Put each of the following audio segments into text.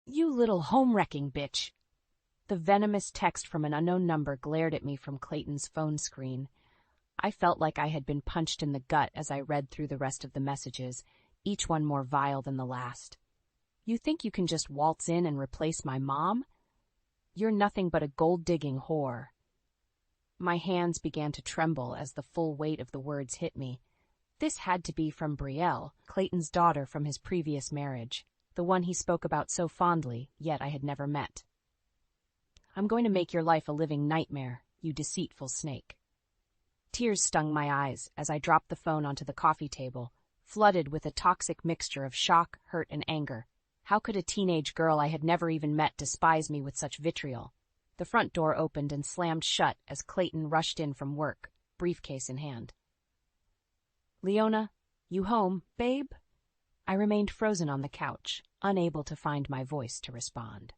You little home-wrecking bitch. The venomous text from an unknown number glared at me from Clayton's phone screen. I felt like I had been punched in the gut as I read through the rest of the messages, each one more vile than the last. You think you can just waltz in and replace my mom? You're nothing but a gold-digging whore. My hands began to tremble as the full weight of the words hit me. This had to be from Brielle, Clayton's daughter from his previous marriage, the one he spoke about so fondly, yet I had never met. I'm going to make your life a living nightmare, you deceitful snake. Tears stung my eyes as I dropped the phone onto the coffee table, flooded with a toxic mixture of shock, hurt, and anger. How could a teenage girl I had never even met despise me with such vitriol? The front door opened and slammed shut as Clayton rushed in from work, briefcase in hand. Leona, you home, babe? I remained frozen on the couch, unable to find my voice to respond.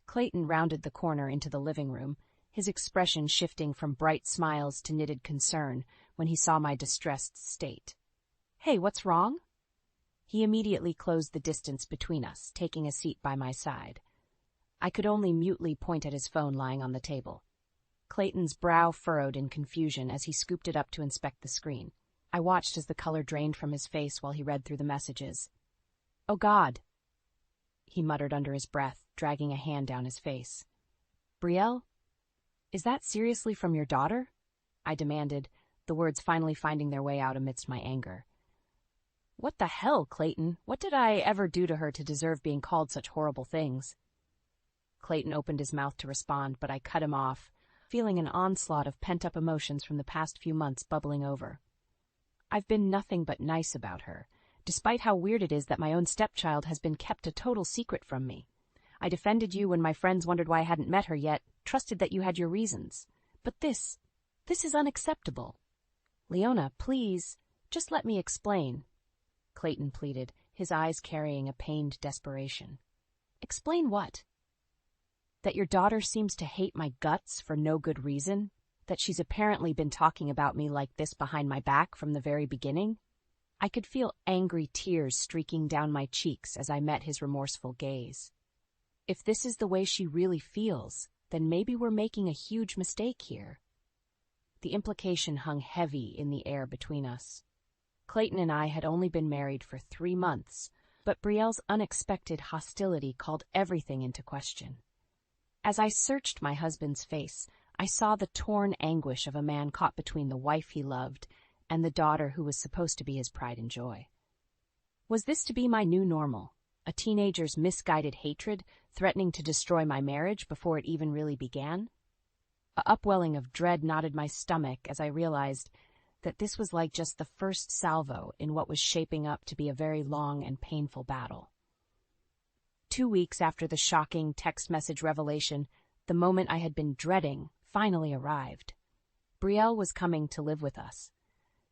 Clayton rounded the corner into the living room, his expression shifting from bright smiles to knitted concern when he saw my distressed state. Hey, what's wrong? He immediately closed the distance between us, taking a seat by my side. I could only mutely point at his phone lying on the table. Clayton's brow furrowed in confusion as he scooped it up to inspect the screen. I watched as the color drained from his face while he read through the messages. Oh, God, he muttered under his breath, dragging a hand down his face. Brielle? Is that seriously from your daughter? I demanded, the words finally finding their way out amidst my anger. What the hell, Clayton? What did I ever do to her to deserve being called such horrible things? Clayton opened his mouth to respond, but I cut him off, feeling an onslaught of pent-up emotions from the past few months bubbling over. I've been nothing but nice about her, despite how weird it is that my own stepchild has been kept a total secret from me. I defended you when my friends wondered why I hadn't met her yet, trusted that you had your reasons. But this is unacceptable. Leona, please, just let me explain, Clayton pleaded, his eyes carrying a pained desperation. Explain what? That your daughter seems to hate my guts for no good reason? That she's apparently been talking about me like this behind my back from the very beginning? I could feel angry tears streaking down my cheeks as I met his remorseful gaze. If this is the way she really feels, then maybe we're making a huge mistake here. The implication hung heavy in the air between us. Clayton and I had only been married for 3 months, but Brielle's unexpected hostility called everything into question. As I searched my husband's face, I saw the torn anguish of a man caught between the wife he loved and the daughter who was supposed to be his pride and joy. Was this to be my new normal? A teenager's misguided hatred threatening to destroy my marriage before it even really began? A upwelling of dread knotted my stomach as I realized that this was like just the first salvo in what was shaping up to be a very long and painful battle. 2 weeks after the shocking text message revelation, the moment I had been dreading finally arrived. Brielle was coming to live with us.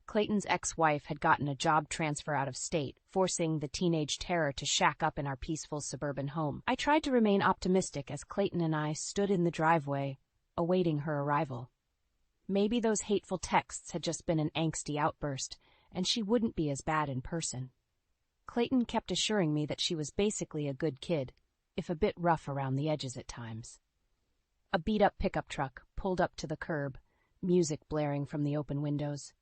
Clayton's ex-wife had gotten a job transfer out of state, forcing the teenage terror to shack up in our peaceful suburban home. I tried to remain optimistic as Clayton and I stood in the driveway, awaiting her arrival. Maybe those hateful texts had just been an angsty outburst, and she wouldn't be as bad in person. Clayton kept assuring me that she was basically a good kid, if a bit rough around the edges at times. A beat-up pickup truck pulled up to the curb, music blaring from the open windows.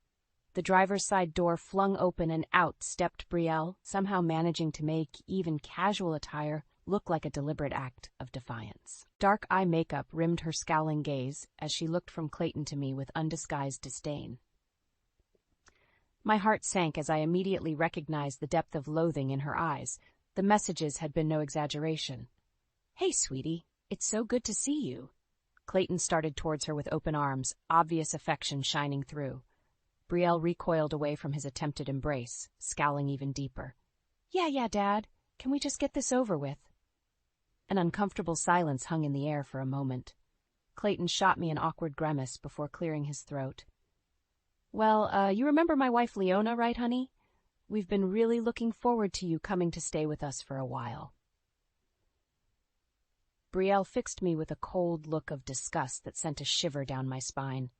The driver's side door flung open and out stepped Brielle, somehow managing to make even casual attire look like a deliberate act of defiance. Dark eye makeup rimmed her scowling gaze as she looked from Clayton to me with undisguised disdain. My heart sank as I immediately recognized the depth of loathing in her eyes. The messages had been no exaggeration. "Hey, sweetie, it's so good to see you." Clayton started towards her with open arms, obvious affection shining through. Brielle recoiled away from his attempted embrace, scowling even deeper. Yeah, Dad. Can we just get this over with?" An uncomfortable silence hung in the air for a moment. Clayton shot me an awkward grimace before clearing his throat. "Well, you remember my wife Leona, right, honey? We've been really looking forward to you coming to stay with us for a while." Brielle fixed me with a cold look of disgust that sent a shiver down my spine.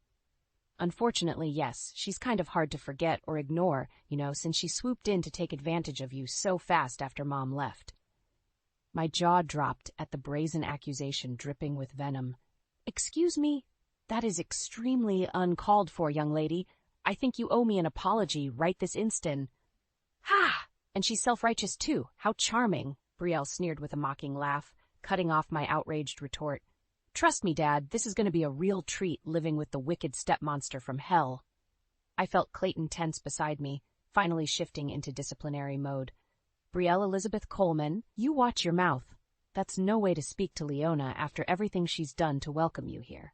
Unfortunately, yes, she's kind of hard to forget or ignore, since she swooped in to take advantage of you so fast after Mom left. My jaw dropped at the brazen accusation dripping with venom. "Excuse me? That is extremely uncalled for, young lady. I think you owe me an apology right this instant." "Ha! And she's self-righteous too. How charming," Brielle sneered with a mocking laugh, cutting off my outraged retort. "Trust me, Dad, this is going to be a real treat living with the wicked stepmonster from hell." I felt Clayton tense beside me, finally shifting into disciplinary mode. "Brielle Elizabeth Coleman, you watch your mouth. That's no way to speak to Leona after everything she's done to welcome you here."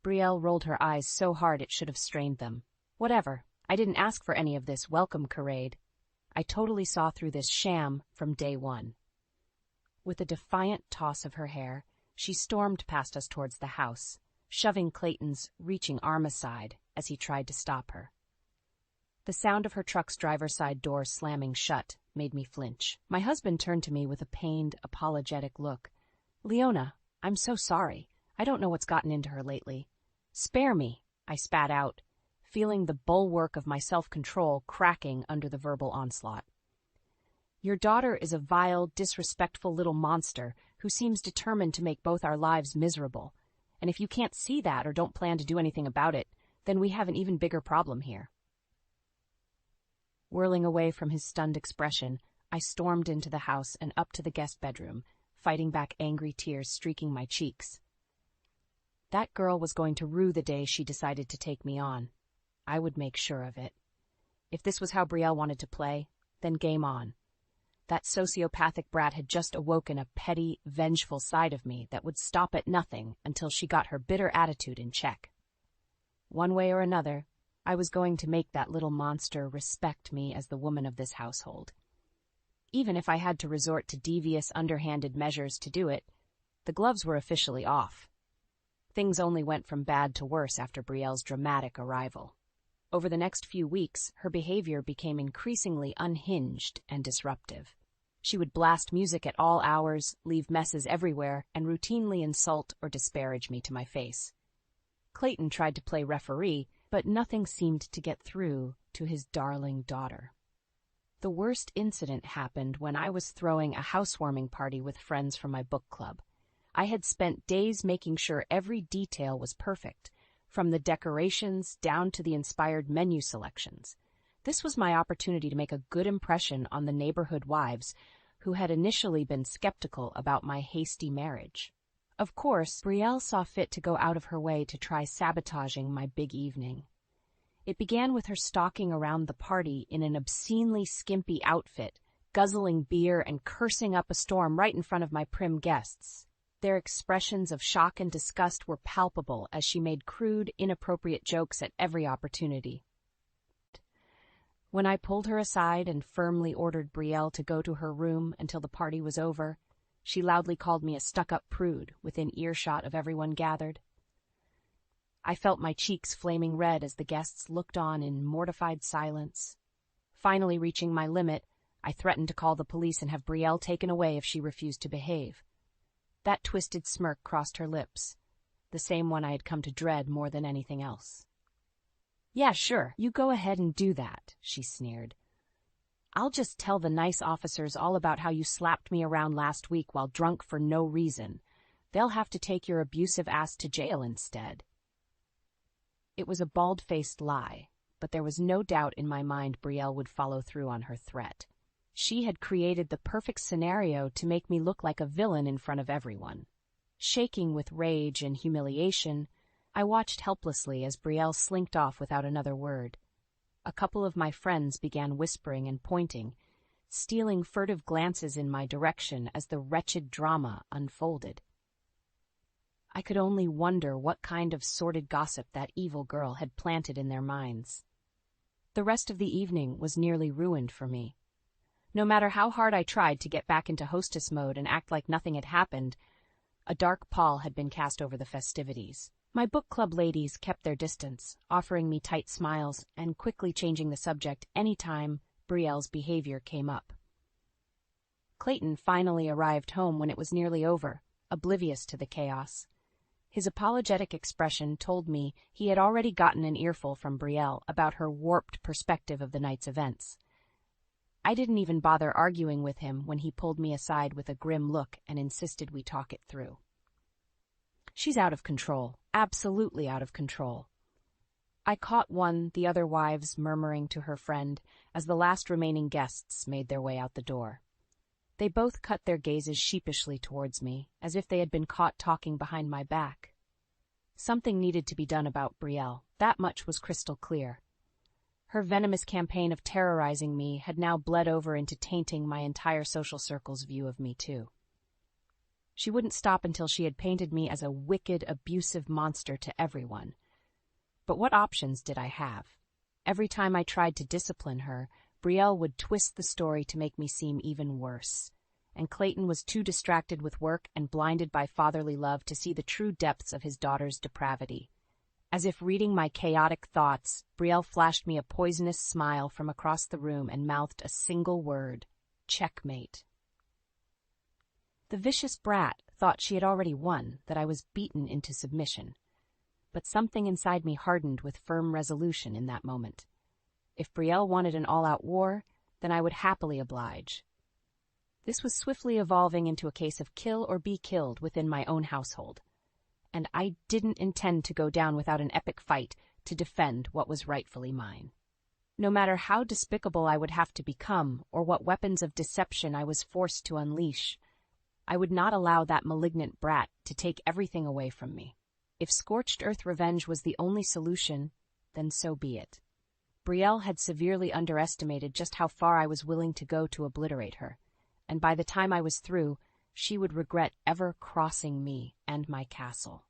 Brielle rolled her eyes so hard it should have strained them. Whatever, I didn't ask for any of this welcome charade. I totally saw through this sham from day one. With a defiant toss of her hair, she stormed past us towards the house, shoving Clayton's reaching arm aside as he tried to stop her. The sound of her truck's driver's side door slamming shut made me flinch. My husband turned to me with a pained, apologetic look. "Leona, I'm so sorry. I don't know what's gotten into her lately." "Spare me," I spat out, feeling the bulwark of my self-control cracking under the verbal onslaught. "Your daughter is a vile, disrespectful little monster who seems determined to make both our lives miserable. And if you can't see that or don't plan to do anything about it, then we have an even bigger problem here." Whirling away from his stunned expression, I stormed into the house and up to the guest bedroom, fighting back angry tears streaking my cheeks. That girl was going to rue the day she decided to take me on. I would make sure of it. If this was how Brielle wanted to play, then game on. That sociopathic brat had just awoken a petty, vengeful side of me that would stop at nothing until she got her bitter attitude in check. One way or another, I was going to make that little monster respect me as the woman of this household. Even if I had to resort to devious, underhanded measures to do it, the gloves were officially off. Things only went from bad to worse after Brielle's dramatic arrival. Over the next few weeks, her behavior became increasingly unhinged and disruptive. She would blast music at all hours, leave messes everywhere, and routinely insult or disparage me to my face. Clayton tried to play referee, but nothing seemed to get through to his darling daughter. The worst incident happened when I was throwing a housewarming party with friends from my book club. I had spent days making sure every detail was perfect, from the decorations down to the inspired menu selections. This was my opportunity to make a good impression on the neighborhood wives who had initially been skeptical about my hasty marriage. Of course, Brielle saw fit to go out of her way to try sabotaging my big evening. It began with her stalking around the party in an obscenely skimpy outfit, guzzling beer and cursing up a storm right in front of my prim guests. Their expressions of shock and disgust were palpable as she made crude, inappropriate jokes at every opportunity. When I pulled her aside and firmly ordered Brielle to go to her room until the party was over, she loudly called me a stuck-up prude within earshot of everyone gathered. I felt my cheeks flaming red as the guests looked on in mortified silence. Finally reaching my limit, I threatened to call the police and have Brielle taken away if she refused to behave. That twisted smirk crossed her lips, the same one I had come to dread more than anything else. "Yeah, sure, you go ahead and do that," she sneered. "I'll just tell the nice officers all about how you slapped me around last week while drunk for no reason. They'll have to take your abusive ass to jail instead." It was a bald-faced lie, but there was no doubt in my mind Brielle would follow through on her threat. She had created the perfect scenario to make me look like a villain in front of everyone. Shaking with rage and humiliation, I watched helplessly as Brielle slinked off without another word. A couple of my friends began whispering and pointing, stealing furtive glances in my direction as the wretched drama unfolded. I could only wonder what kind of sordid gossip that evil girl had planted in their minds. The rest of the evening was nearly ruined for me. No matter how hard I tried to get back into hostess mode and act like nothing had happened, a dark pall had been cast over the festivities. My book club ladies kept their distance, offering me tight smiles and quickly changing the subject any time Brielle's behavior came up. Clayton finally arrived home when it was nearly over, oblivious to the chaos. His apologetic expression told me he had already gotten an earful from Brielle about her warped perspective of the night's events. I didn't even bother arguing with him when he pulled me aside with a grim look and insisted we talk it through. She's out of control, absolutely out of control. I caught the other wives murmuring to her friend as the last remaining guests made their way out the door. They both cut their gazes sheepishly towards me, as if they had been caught talking behind my back. Something needed to be done about Brielle, that much was crystal clear. Her venomous campaign of terrorizing me had now bled over into tainting my entire social circle's view of me, too. She wouldn't stop until she had painted me as a wicked, abusive monster to everyone. But what options did I have? Every time I tried to discipline her, Brielle would twist the story to make me seem even worse. And Clayton was too distracted with work and blinded by fatherly love to see the true depths of his daughter's depravity. As if reading my chaotic thoughts, Brielle flashed me a poisonous smile from across the room and mouthed a single word: checkmate. The vicious brat thought she had already won, that I was beaten into submission. But something inside me hardened with firm resolution in that moment. If Brielle wanted an all-out war, then I would happily oblige. This was swiftly evolving into a case of kill or be killed within my own household. And I didn't intend to go down without an epic fight to defend what was rightfully mine. No matter how despicable I would have to become or what weapons of deception I was forced to unleash, I would not allow that malignant brat to take everything away from me. If scorched earth revenge was the only solution, then so be it. Brielle had severely underestimated just how far I was willing to go to obliterate her, and by the time I was through, she would regret ever crossing me and my castle.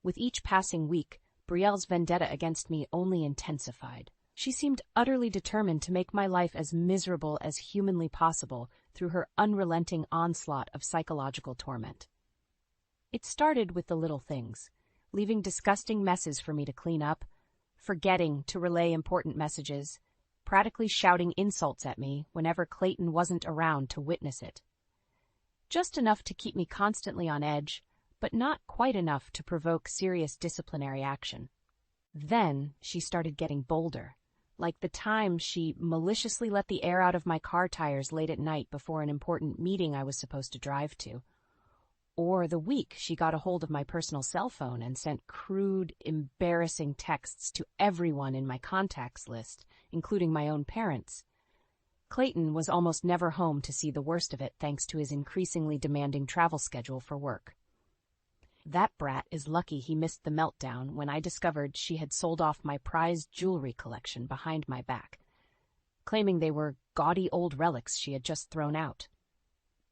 With each passing week, Brielle's vendetta against me only intensified. She seemed utterly determined to make my life as miserable as humanly possible through her unrelenting onslaught of psychological torment. It started with the little things, leaving disgusting messes for me to clean up, forgetting to relay important messages, practically shouting insults at me whenever Clayton wasn't around to witness it. Just enough to keep me constantly on edge, but not quite enough to provoke serious disciplinary action. Then she started getting bolder, like the time she maliciously let the air out of my car tires late at night before an important meeting I was supposed to drive to. Or the week she got a hold of my personal cell phone and sent crude, embarrassing texts to everyone in my contacts list, including my own parents. Clayton was almost never home to see the worst of it thanks to his increasingly demanding travel schedule for work. That brat is lucky he missed the meltdown when I discovered she had sold off my prized jewelry collection behind my back, claiming they were gaudy old relics she had just thrown out.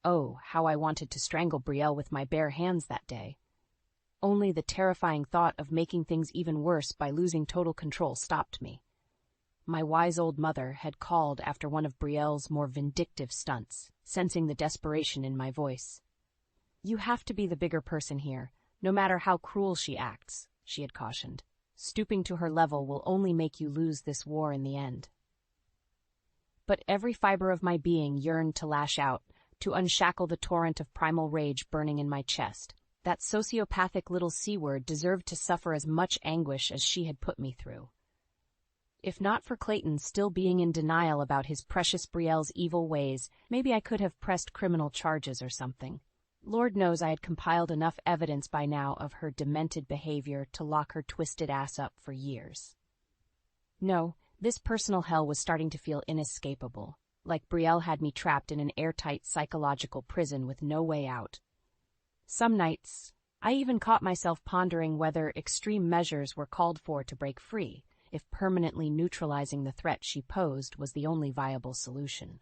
Oh, how I wanted to strangle Brielle with my bare hands that day. Only the terrifying thought of making things even worse by losing total control stopped me. My wise old mother had called after one of Brielle's more vindictive stunts, sensing the desperation in my voice. "You have to be the bigger person here, no matter how cruel she acts," she had cautioned. "Stooping to her level will only make you lose this war in the end." But every fiber of my being yearned to lash out, to unshackle the torrent of primal rage burning in my chest. That sociopathic little C-word deserved to suffer as much anguish as she had put me through. If not for Clayton still being in denial about his precious Brielle's evil ways, maybe I could have pressed criminal charges or something. Lord knows I had compiled enough evidence by now of her demented behavior to lock her twisted ass up for years. No, this personal hell was starting to feel inescapable, like Brielle had me trapped in an airtight psychological prison with no way out. Some nights, I even caught myself pondering whether extreme measures were called for to break free, if permanently neutralizing the threat she posed was the only viable solution.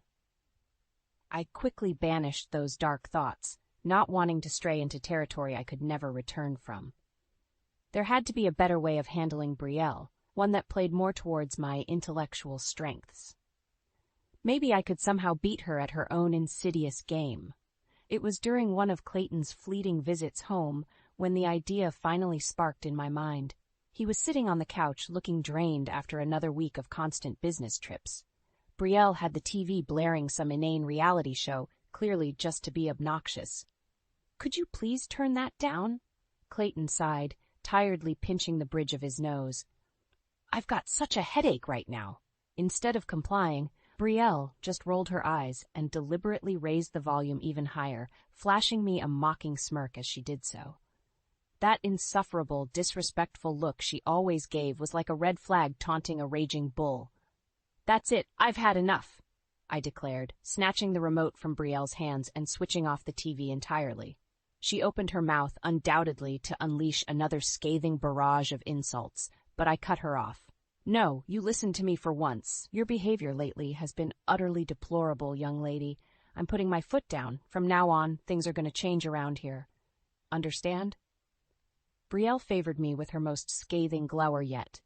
I quickly banished those dark thoughts, not wanting to stray into territory I could never return from. There had to be a better way of handling Brielle, one that played more towards my intellectual strengths. Maybe I could somehow beat her at her own insidious game. It was during one of Clayton's fleeting visits home when the idea finally sparked in my mind. He was sitting on the couch looking drained after another week of constant business trips. Brielle had the TV blaring some inane reality show, clearly just to be obnoxious. "Could you please turn that down?" Clayton sighed, tiredly pinching the bridge of his nose. "I've got such a headache right now." Instead of complying, Brielle just rolled her eyes and deliberately raised the volume even higher, flashing me a mocking smirk as she did so. That insufferable, disrespectful look she always gave was like a red flag taunting a raging bull. "That's it, I've had enough," I declared, snatching the remote from Brielle's hands and switching off the TV entirely. She opened her mouth, undoubtedly to unleash another scathing barrage of insults, but I cut her off. "No, you listen to me for once. Your behavior lately has been utterly deplorable, young lady. I'm putting my foot down. From now on, things are going to change around here. Understand?" Brielle favored me with her most scathing glower yet.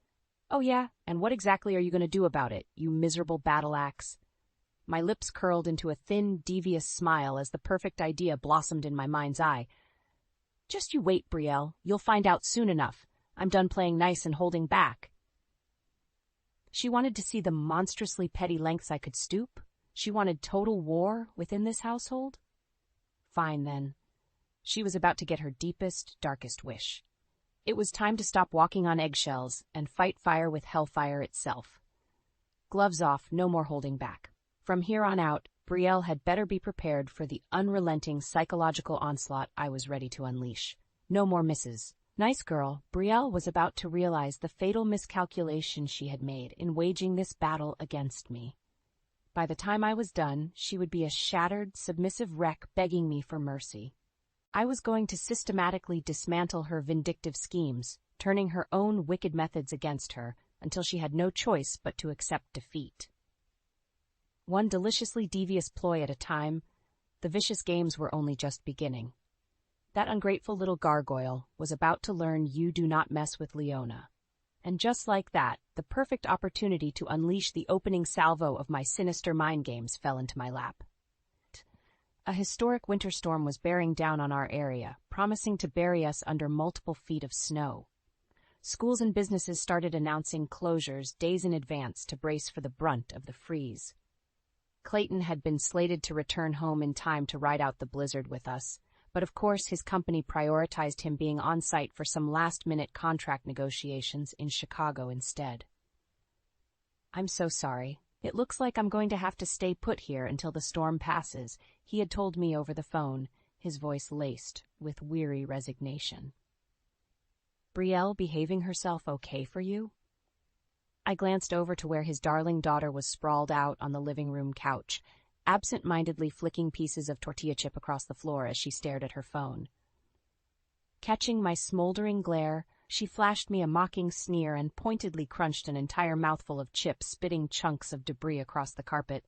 "Oh yeah, and what exactly are you going to do about it, you miserable battle axe?" My lips curled into a thin, devious smile as the perfect idea blossomed in my mind's eye. "Just you wait, Brielle. You'll find out soon enough. I'm done playing nice and holding back." She wanted to see the monstrously petty lengths I could stoop? She wanted total war within this household? Fine, then. She was about to get her deepest, darkest wish. It was time to stop walking on eggshells and fight fire with hellfire itself. Gloves off, no more holding back. From here on out, Brielle had better be prepared for the unrelenting psychological onslaught I was ready to unleash. No more misses. Nice girl, Brielle was about to realize the fatal miscalculation she had made in waging this battle against me. By the time I was done, she would be a shattered, submissive wreck begging me for mercy. I was going to systematically dismantle her vindictive schemes, turning her own wicked methods against her until she had no choice but to accept defeat. One deliciously devious ploy at a time, the vicious games were only just beginning. That ungrateful little gargoyle was about to learn you do not mess with Leona. And just like that, the perfect opportunity to unleash the opening salvo of my sinister mind games fell into my lap. A historic winter storm was bearing down on our area, promising to bury us under multiple feet of snow. Schools and businesses started announcing closures days in advance to brace for the brunt of the freeze. Clayton had been slated to return home in time to ride out the blizzard with us, but of course his company prioritized him being on site for some last-minute contract negotiations in Chicago instead. "I'm so sorry. It looks like I'm going to have to stay put here until the storm passes," he had told me over the phone, his voice laced with weary resignation. "Brielle behaving herself okay for you?" I glanced over to where his darling daughter was sprawled out on the living room couch, absent-mindedly flicking pieces of tortilla chip across the floor as she stared at her phone. Catching my smoldering glare, she flashed me a mocking sneer and pointedly crunched an entire mouthful of chips, spitting chunks of debris across the carpet.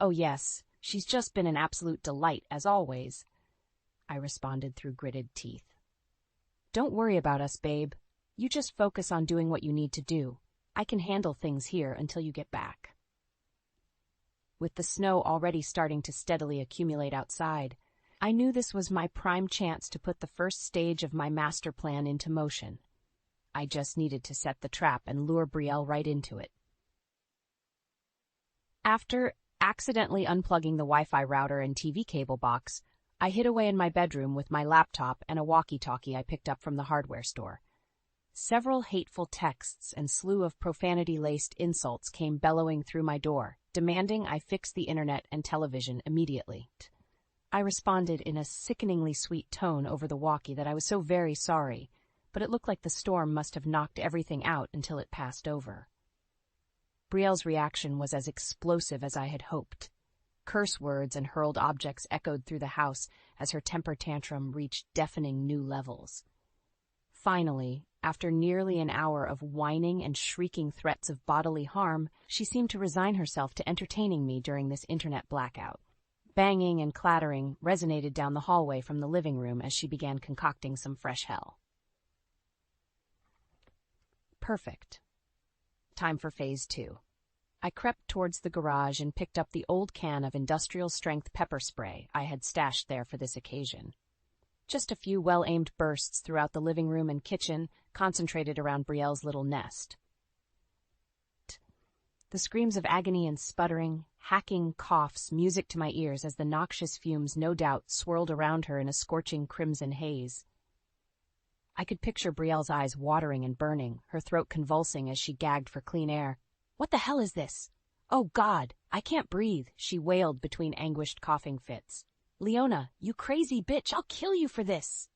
"Oh yes, she's just been an absolute delight, as always," I responded through gritted teeth. "Don't worry about us, babe. You just focus on doing what you need to do. I can handle things here until you get back." With the snow already starting to steadily accumulate outside, I knew this was my prime chance to put the first stage of my master plan into motion. I just needed to set the trap and lure Brielle right into it. After accidentally unplugging the Wi-Fi router and TV cable box, I hid away in my bedroom with my laptop and a walkie-talkie I picked up from the hardware store. Several hateful texts and slew of profanity-laced insults came bellowing through my door, demanding I fix the internet and television immediately. I responded in a sickeningly sweet tone over the walkie that I was so very sorry, but it looked like the storm must have knocked everything out until it passed over. Brielle's reaction was as explosive as I had hoped. Curse words and hurled objects echoed through the house as her temper tantrum reached deafening new levels. Finally, after nearly an hour of whining and shrieking threats of bodily harm, she seemed to resign herself to entertaining me during this internet blackout. Banging and clattering resonated down the hallway from the living room as she began concocting some fresh hell. Perfect. Time for phase 2. I crept towards the garage and picked up the old can of industrial-strength pepper spray I had stashed there for this occasion. Just a few well-aimed bursts throughout the living room and kitchen, concentrated around Brielle's little nest. The screams of agony and sputtering, hacking coughs music to my ears as the noxious fumes no doubt swirled around her in a scorching crimson haze. I could picture Brielle's eyes watering and burning, her throat convulsing as she gagged for clean air. "What the hell is this? Oh, God, I can't breathe, she wailed between anguished coughing fits. Leona, you crazy bitch, I'll kill you for this.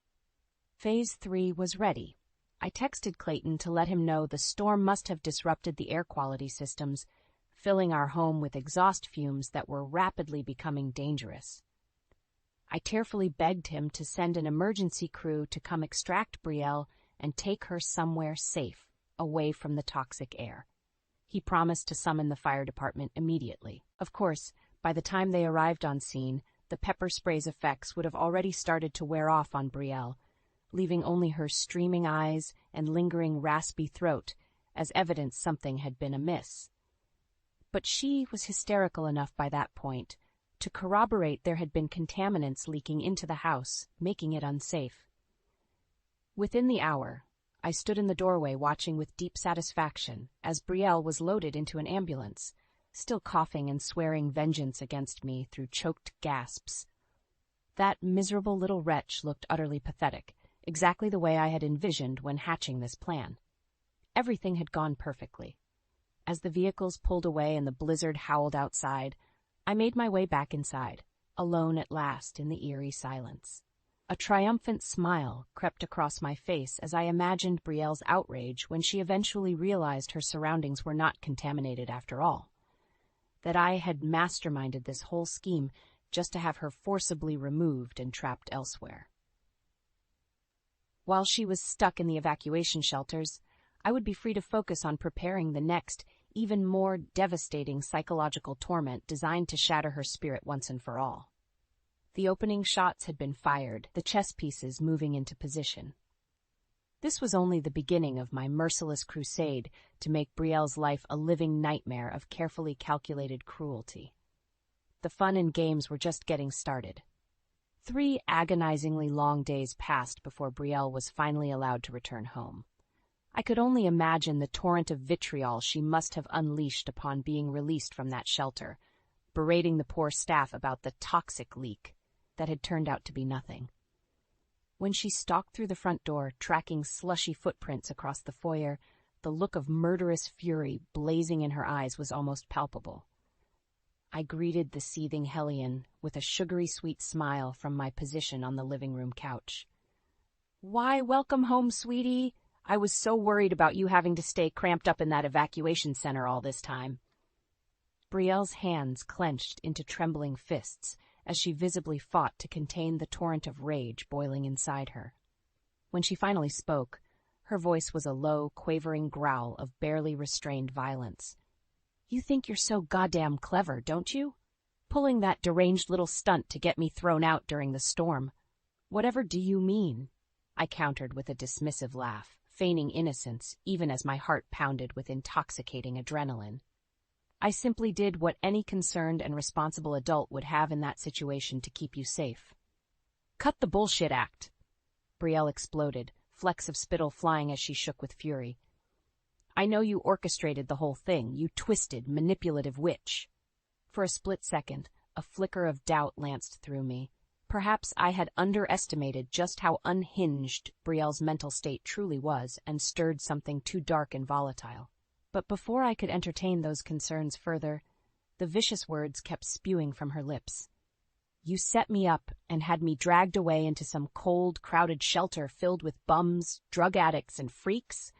Phase 3 was ready. I texted Clayton to let him know the storm must have disrupted the air quality systems, filling our home with exhaust fumes that were rapidly becoming dangerous. I tearfully begged him to send an emergency crew to come extract Brielle and take her somewhere safe, away from the toxic air. He promised to summon the fire department immediately. Of course, by the time they arrived on scene, the pepper spray's effects would have already started to wear off on Brielle, leaving only her streaming eyes and lingering raspy throat as evidence something had been amiss. But she was hysterical enough by that point to corroborate there had been contaminants leaking into the house, making it unsafe. Within the hour, I stood in the doorway watching with deep satisfaction as Brielle was loaded into an ambulance, still coughing and swearing vengeance against me through choked gasps. That miserable little wretch looked utterly pathetic, exactly the way I had envisioned when hatching this plan. Everything had gone perfectly. As the vehicles pulled away and the blizzard howled outside, I made my way back inside, alone at last in the eerie silence. A triumphant smile crept across my face as I imagined Brielle's outrage when she eventually realized her surroundings were not contaminated after all. That I had masterminded this whole scheme just to have her forcibly removed and trapped elsewhere. While she was stuck in the evacuation shelters, I would be free to focus on preparing the next, even more devastating psychological torment designed to shatter her spirit once and for all. The opening shots had been fired, the chess pieces moving into position. This was only the beginning of my merciless crusade to make Brielle's life a living nightmare of carefully calculated cruelty. The fun and games were just getting started. 3 agonizingly long days passed before Brielle was finally allowed to return home. I could only imagine the torrent of vitriol she must have unleashed upon being released from that shelter, berating the poor staff about the toxic leak that had turned out to be nothing. When she stalked through the front door, tracking slushy footprints across the foyer, the look of murderous fury blazing in her eyes was almost palpable. I greeted the seething hellion with a sugary sweet smile from my position on the living room couch. "Why, welcome home, sweetie. I was so worried about you having to stay cramped up in that evacuation center all this time." Brielle's hands clenched into trembling fists as she visibly fought to contain the torrent of rage boiling inside her. When she finally spoke, her voice was a low, quavering growl of barely restrained violence. "You think you're so goddamn clever, don't you? Pulling that deranged little stunt to get me thrown out during the storm. Whatever do you mean?" I countered with a dismissive laugh, feigning innocence even as my heart pounded with intoxicating adrenaline. "I simply did what any concerned and responsible adult would have in that situation to keep you safe." "Cut the bullshit act!" Brielle exploded, flecks of spittle flying as she shook with fury. "I know you orchestrated the whole thing, you twisted, manipulative witch." For a split second, a flicker of doubt lanced through me. Perhaps I had underestimated just how unhinged Brielle's mental state truly was and stirred something too dark and volatile. But before I could entertain those concerns further, the vicious words kept spewing from her lips. "You set me up and had me dragged away into some cold, crowded shelter filled with bums, drug addicts, and freaks?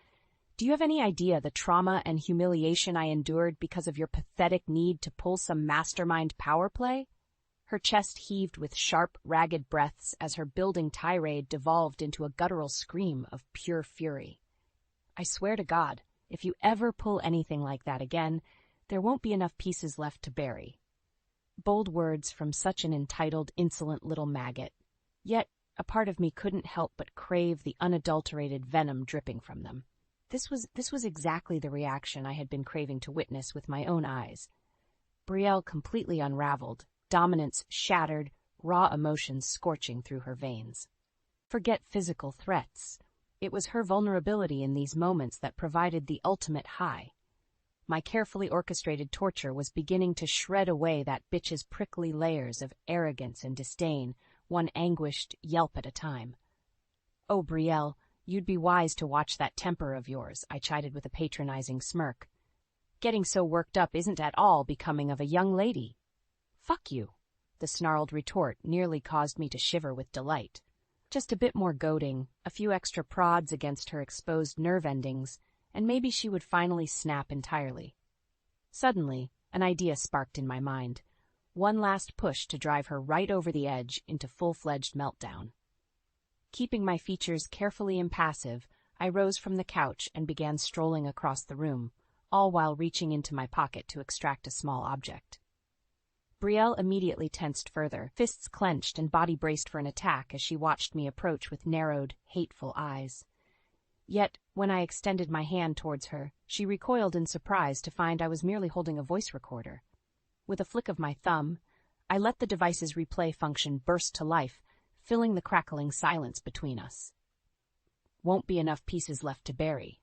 Do you have any idea the trauma and humiliation I endured because of your pathetic need to pull some mastermind power play?" Her chest heaved with sharp, ragged breaths as her building tirade devolved into a guttural scream of pure fury. "I swear to God, if you ever pull anything like that again, there won't be enough pieces left to bury." Bold words from such an entitled, insolent little maggot. Yet a part of me couldn't help but crave the unadulterated venom dripping from them. This was exactly the reaction I had been craving to witness with my own eyes. Brielle completely unraveled, dominance shattered, raw emotions scorching through her veins. Forget physical threats. It was her vulnerability in these moments that provided the ultimate high. My carefully orchestrated torture was beginning to shred away that bitch's prickly layers of arrogance and disdain, one anguished yelp at a time. "Oh, Brielle, you'd be wise to watch that temper of yours," I chided with a patronizing smirk. Getting so worked up isn't at all becoming of a young lady. Fuck you. The snarled retort nearly caused me to shiver with delight. Just a bit more goading, a few extra prods against her exposed nerve endings, and maybe she would finally snap entirely. Suddenly, an idea sparked in my mind. One last push to drive her right over the edge into full-fledged meltdown. Keeping my features carefully impassive, I rose from the couch and began strolling across the room, all while reaching into my pocket to extract a small object. Brielle immediately tensed further, fists clenched and body braced for an attack as she watched me approach with narrowed, hateful eyes. Yet, when I extended my hand towards her, she recoiled in surprise to find I was merely holding a voice recorder. With a flick of my thumb, I let the device's replay function burst to life, filling the crackling silence between us. Won't be enough pieces left to bury.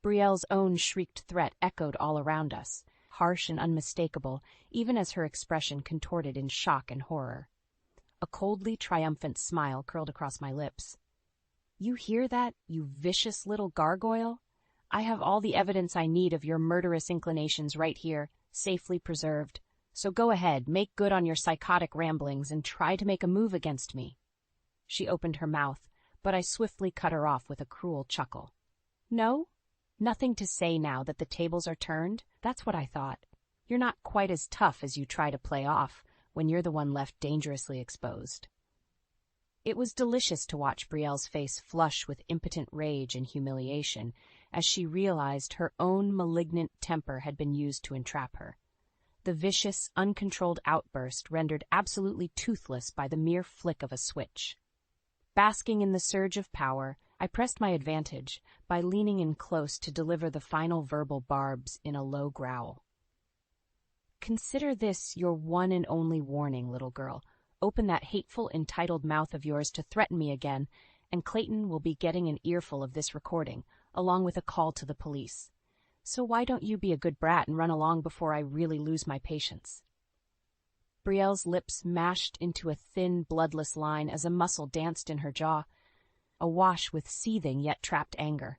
Brielle's own shrieked threat echoed all around us, harsh and unmistakable, even as her expression contorted in shock and horror. A coldly triumphant smile curled across my lips. You hear that, you vicious little gargoyle? I have all the evidence I need of your murderous inclinations right here, safely preserved. So go ahead, make good on your psychotic ramblings and try to make a move against me. She opened her mouth, but I swiftly cut her off with a cruel chuckle. No? Nothing to say now that the tables are turned? That's what I thought. You're not quite as tough as you try to play off when you're the one left dangerously exposed. It was delicious to watch Brielle's face flush with impotent rage and humiliation as she realized her own malignant temper had been used to entrap her. The vicious, uncontrolled outburst rendered absolutely toothless by the mere flick of a switch. Basking in the surge of power, I pressed my advantage by leaning in close to deliver the final verbal barbs in a low growl. Consider this your one and only warning, little girl. Open that hateful, entitled mouth of yours to threaten me again, and Clayton will be getting an earful of this recording, along with a call to the police. So why don't you be a good brat and run along before I really lose my patience? Brielle's lips mashed into a thin, bloodless line as a muscle danced in her jaw, awash with seething yet trapped anger.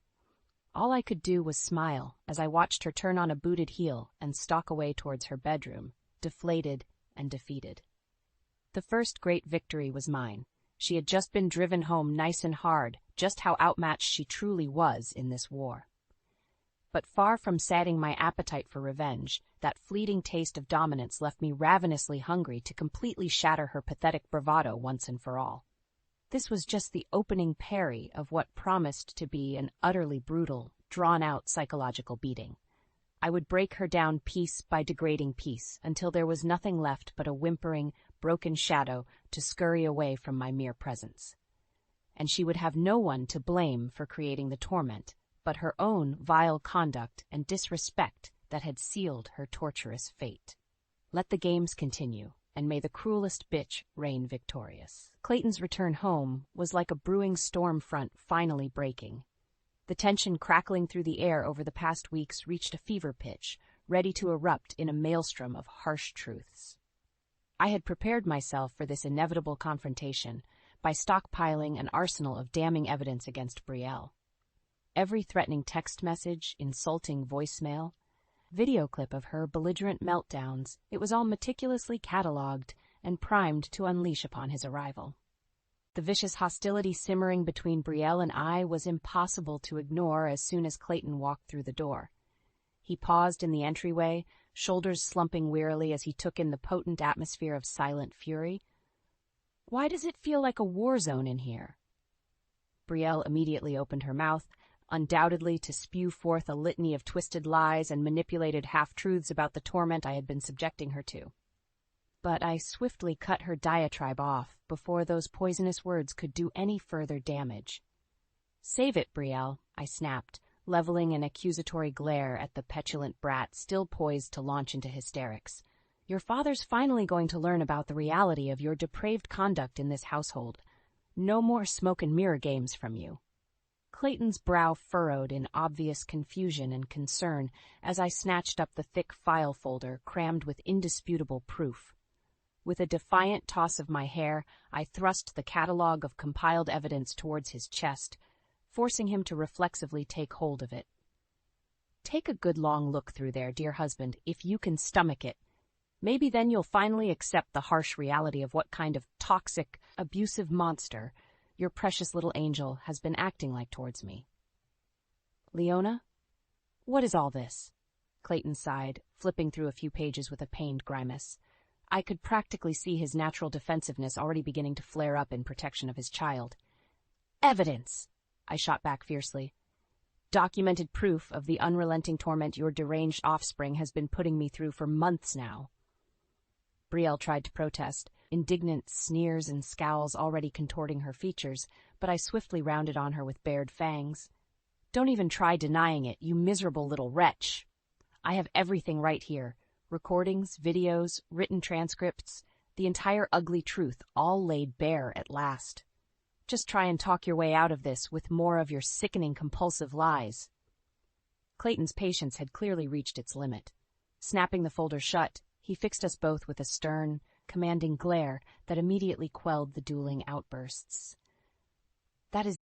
All I could do was smile as I watched her turn on a booted heel and stalk away towards her bedroom, deflated and defeated. The first great victory was mine. She had just been driven home nice and hard, just how outmatched she truly was in this war. But far from sating my appetite for revenge, that fleeting taste of dominance left me ravenously hungry to completely shatter her pathetic bravado once and for all. This was just the opening parry of what promised to be an utterly brutal, drawn-out psychological beating. I would break her down piece by degrading piece until there was nothing left but a whimpering, broken shadow to scurry away from my mere presence. And she would have no one to blame for creating the torment, but her own vile conduct and disrespect that had sealed her torturous fate. Let the games continue, and may the cruelest bitch reign victorious. Clayton's return home was like a brewing storm front finally breaking. The tension crackling through the air over the past weeks reached a fever pitch, ready to erupt in a maelstrom of harsh truths. I had prepared myself for this inevitable confrontation by stockpiling an arsenal of damning evidence against Brielle. Every threatening text message, insulting voicemail, video clip of her belligerent meltdowns, it was all meticulously catalogued and primed to unleash upon his arrival. The vicious hostility simmering between Brielle and I was impossible to ignore as soon as Clayton walked through the door. He paused in the entryway, shoulders slumping wearily as he took in the potent atmosphere of silent fury. "Why does it feel like a war zone in here?" Brielle immediately opened her mouth, undoubtedly to spew forth a litany of twisted lies and manipulated half-truths about the torment I had been subjecting her to. But I swiftly cut her diatribe off before those poisonous words could do any further damage. "Save it, Brielle," I snapped, leveling an accusatory glare at the petulant brat still poised to launch into hysterics. "Your father's finally going to learn about the reality of your depraved conduct in this household. No more smoke and mirror games from you." Clayton's brow furrowed in obvious confusion and concern as I snatched up the thick file folder crammed with indisputable proof. With a defiant toss of my hair, I thrust the catalog of compiled evidence towards his chest, forcing him to reflexively take hold of it. Take a good long look through there, dear husband, if you can stomach it. Maybe then you'll finally accept the harsh reality of what kind of toxic, abusive monster your precious little angel has been acting like towards me. Leona? What is all this? Clayton sighed, flipping through a few pages with a pained grimace. I could practically see his natural defensiveness already beginning to flare up in protection of his child. Evidence! I shot back fiercely. Documented proof of the unrelenting torment your deranged offspring has been putting me through for months now. Brielle tried to protest, indignant sneers and scowls already contorting her features, but I swiftly rounded on her with bared fangs. Don't even try denying it, you miserable little wretch. I have everything right here. Recordings, videos, written transcripts, the entire ugly truth, all laid bare at last. Just try and talk your way out of this with more of your sickening compulsive lies. Clayton's patience had clearly reached its limit. Snapping the folder shut, he fixed us both with a stern, commanding glare that immediately quelled the dueling outbursts. That is...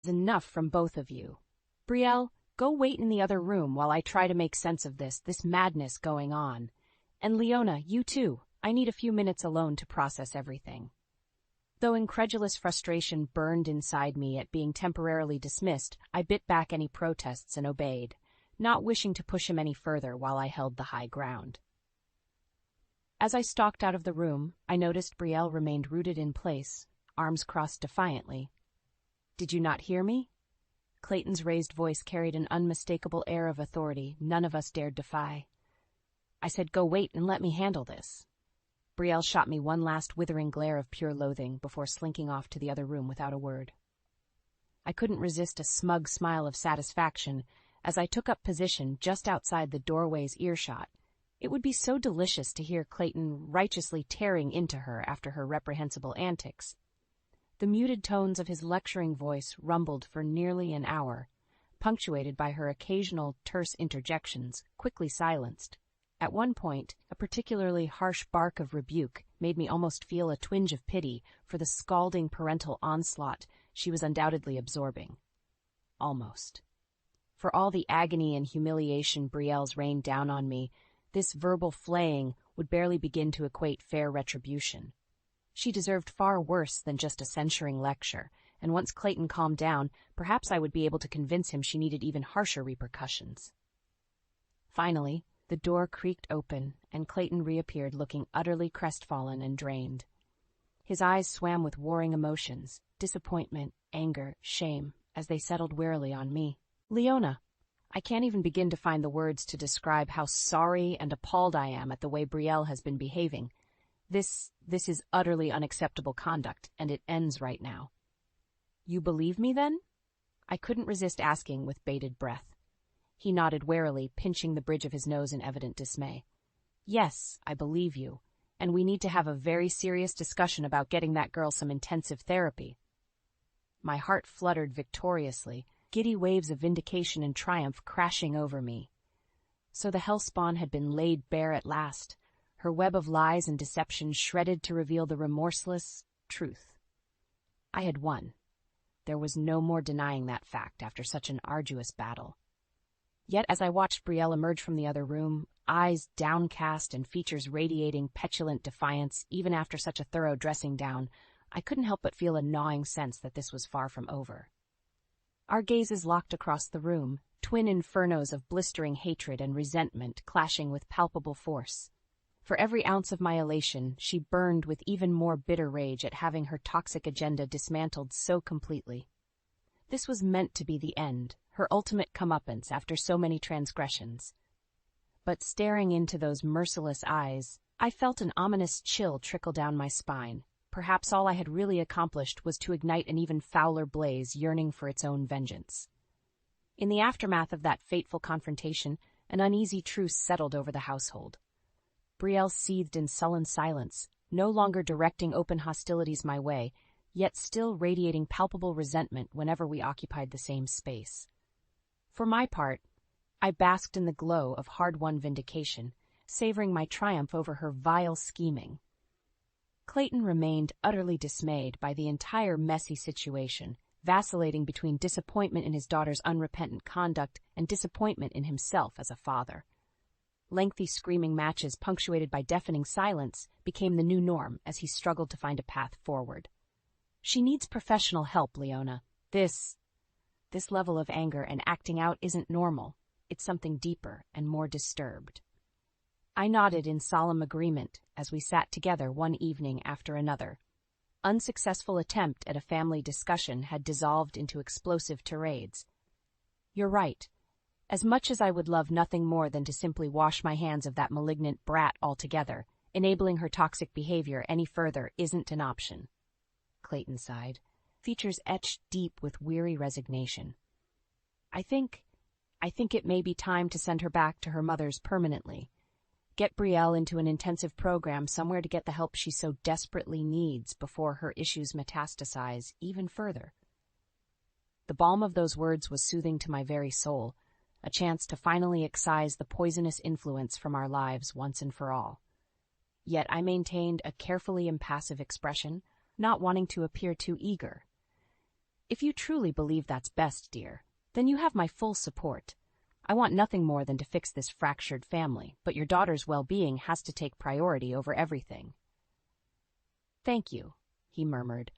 Enough from both of you. Brielle, go wait in the other room while I try to make sense of this madness going on. And Leona, you too. I need a few minutes alone to process everything. Though incredulous frustration burned inside me at being temporarily dismissed, I bit back any protests and obeyed, not wishing to push him any further while I held the high ground. As I stalked out of the room, I noticed Brielle remained rooted in place, arms crossed defiantly. "Did you not hear me?" Clayton's raised voice carried an unmistakable air of authority none of us dared defy. "I said go wait and let me handle this." Brielle shot me one last withering glare of pure loathing before slinking off to the other room without a word. I couldn't resist a smug smile of satisfaction as I took up position just outside the doorway's earshot. It would be so delicious to hear Clayton righteously tearing into her after her reprehensible antics. The muted tones of his lecturing voice rumbled for nearly an hour, punctuated by her occasional terse interjections, quickly silenced. At one point, a particularly harsh bark of rebuke made me almost feel a twinge of pity for the scalding parental onslaught she was undoubtedly absorbing. Almost. For all the agony and humiliation Brielle's rained down on me, this verbal flaying would barely begin to equate fair retribution. She deserved far worse than just a censuring lecture, and once Clayton calmed down, perhaps I would be able to convince him she needed even harsher repercussions. Finally, the door creaked open, and Clayton reappeared looking utterly crestfallen and drained. His eyes swam with warring emotions, disappointment, anger, shame, as they settled wearily on me. "Leona, I can't even begin to find the words to describe how sorry and appalled I am at the way Brielle has been behaving. This is utterly unacceptable conduct, and it ends right now." "You believe me, then?" I couldn't resist asking with bated breath. He nodded warily, pinching the bridge of his nose in evident dismay. "Yes, I believe you, and we need to have a very serious discussion about getting that girl some intensive therapy." My heart fluttered victoriously, giddy waves of vindication and triumph crashing over me. So the hellspawn had been laid bare at last, her web of lies and deception shredded to reveal the remorseless truth. I had won. There was no more denying that fact after such an arduous battle. Yet as I watched Brielle emerge from the other room, eyes downcast and features radiating petulant defiance even after such a thorough dressing down, I couldn't help but feel a gnawing sense that this was far from over. Our gazes locked across the room, twin infernos of blistering hatred and resentment clashing with palpable force. For every ounce of my elation, she burned with even more bitter rage at having her toxic agenda dismantled so completely. This was meant to be the end, her ultimate comeuppance after so many transgressions. But staring into those merciless eyes, I felt an ominous chill trickle down my spine. Perhaps all I had really accomplished was to ignite an even fouler blaze yearning for its own vengeance. In the aftermath of that fateful confrontation, an uneasy truce settled over the household. Brielle seethed in sullen silence, no longer directing open hostilities my way, yet still radiating palpable resentment whenever we occupied the same space. For my part, I basked in the glow of hard-won vindication, savoring my triumph over her vile scheming. Clayton remained utterly dismayed by the entire messy situation, vacillating between disappointment in his daughter's unrepentant conduct and disappointment in himself as a father. Lengthy screaming matches punctuated by deafening silence became the new norm as he struggled to find a path forward. "She needs professional help, Leona. This level of anger and acting out isn't normal. It's something deeper and more disturbed." I nodded in solemn agreement as we sat together one evening after another. Unsuccessful attempt at a family discussion had dissolved into explosive tirades. "You're right. As much as I would love nothing more than to simply wash my hands of that malignant brat altogether, enabling her toxic behavior any further isn't an option." Clayton sighed, features etched deep with weary resignation. I think it may be time to send her back to her mother's permanently. Get Brielle into an intensive program somewhere to get the help she so desperately needs before her issues metastasize even further." The balm of those words was soothing to my very soul, a chance to finally excise the poisonous influence from our lives once and for all. Yet I maintained a carefully impassive expression, not wanting to appear too eager. If you truly believe that's best, dear, then you have my full support. I want nothing more than to fix this fractured family, but your daughter's well-being has to take priority over everything. Thank you, he murmured.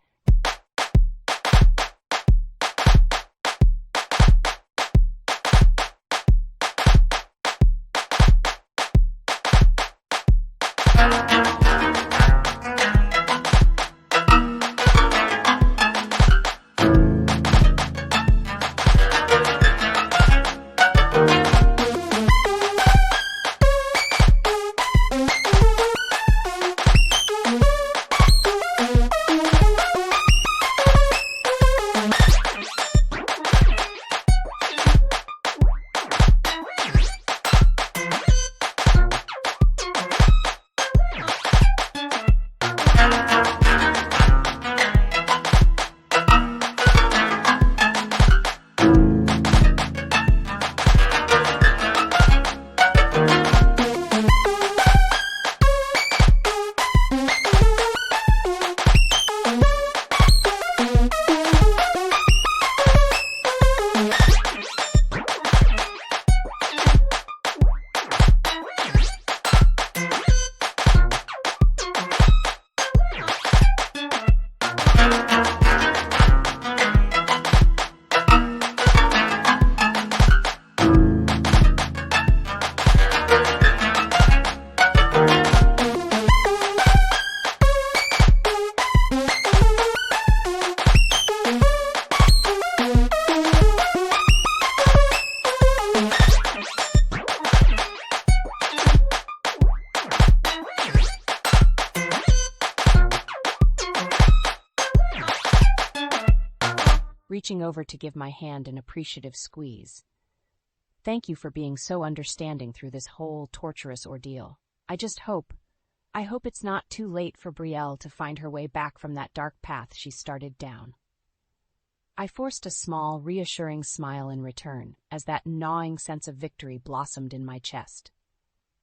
Reaching over to give my hand an appreciative squeeze. Thank you for being so understanding through this whole torturous ordeal. I hope it's not too late for Brielle to find her way back from that dark path she started down. I forced a small, reassuring smile in return as that gnawing sense of victory blossomed in my chest.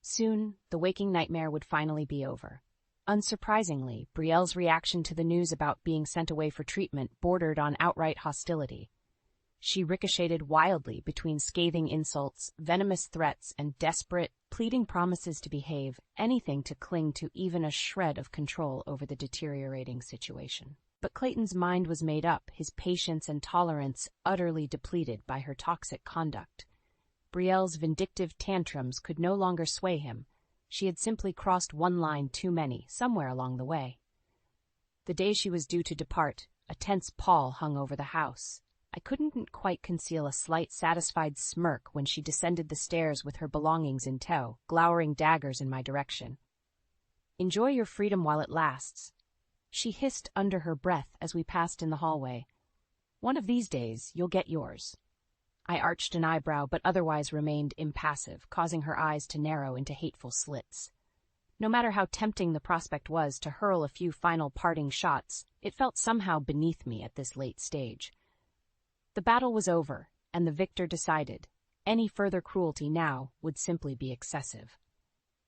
Soon, the waking nightmare would finally be over. Unsurprisingly, Brielle's reaction to the news about being sent away for treatment bordered on outright hostility. She ricocheted wildly between scathing insults, venomous threats, and desperate, pleading promises to behave, anything to cling to even a shred of control over the deteriorating situation. But Clayton's mind was made up, his patience and tolerance utterly depleted by her toxic conduct. Brielle's vindictive tantrums could no longer sway him. She had simply crossed one line too many, somewhere along the way. The day she was due to depart, a tense pall hung over the house. I couldn't quite conceal a slight satisfied smirk when she descended the stairs with her belongings in tow, glowering daggers in my direction. "Enjoy your freedom while it lasts," she hissed under her breath as we passed in the hallway. "One of these days, you'll get yours." I arched an eyebrow but otherwise remained impassive, causing her eyes to narrow into hateful slits. No matter how tempting the prospect was to hurl a few final parting shots, it felt somehow beneath me at this late stage. The battle was over, and the victor decided. Any further cruelty now would simply be excessive.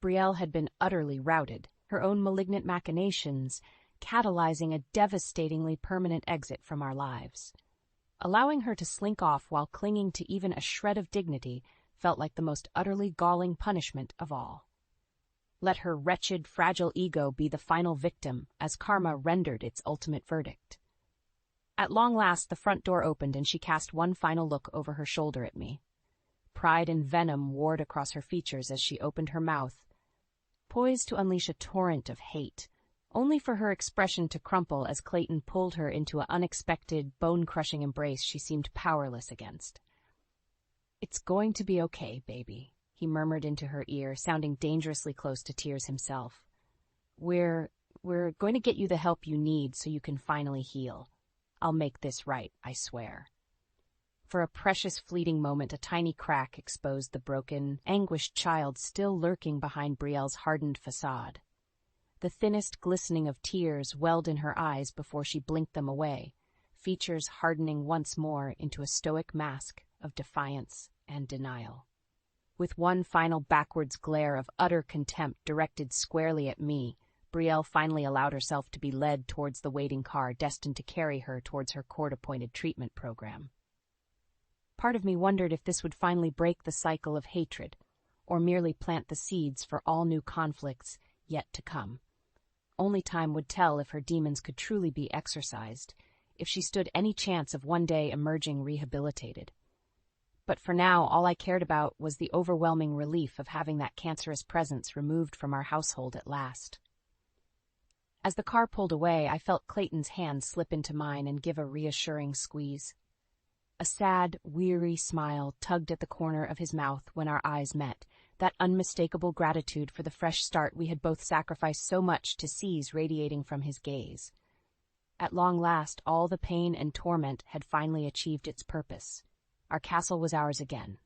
Brielle had been utterly routed, her own malignant machinations catalyzing a devastatingly permanent exit from our lives. Allowing her to slink off while clinging to even a shred of dignity felt like the most utterly galling punishment of all. Let her wretched, fragile ego be the final victim as karma rendered its ultimate verdict. At long last, the front door opened and she cast one final look over her shoulder at me. Pride and venom warred across her features as she opened her mouth, poised to unleash a torrent of hate, only for her expression to crumple as Clayton pulled her into an unexpected, bone-crushing embrace she seemed powerless against. "It's going to be okay, baby," he murmured into her ear, sounding dangerously close to tears himself. We're going to get you the help you need so you can finally heal. I'll make this right, I swear." For a precious fleeting moment, a tiny crack exposed the broken, anguished child still lurking behind Brielle's hardened facade. The thinnest glistening of tears welled in her eyes before she blinked them away, features hardening once more into a stoic mask of defiance and denial. With one final backwards glare of utter contempt directed squarely at me, Brielle finally allowed herself to be led towards the waiting car destined to carry her towards her court-appointed treatment program. Part of me wondered if this would finally break the cycle of hatred, or merely plant the seeds for all new conflicts yet to come. Only time would tell if her demons could truly be exorcised, if she stood any chance of one day emerging rehabilitated. But for now, all I cared about was the overwhelming relief of having that cancerous presence removed from our household at last. As the car pulled away, I felt Clayton's hand slip into mine and give a reassuring squeeze. A sad, weary smile tugged at the corner of his mouth when our eyes met, that unmistakable gratitude for the fresh start we had both sacrificed so much to seize radiating from his gaze. At long last, all the pain and torment had finally achieved its purpose. Our castle was ours again.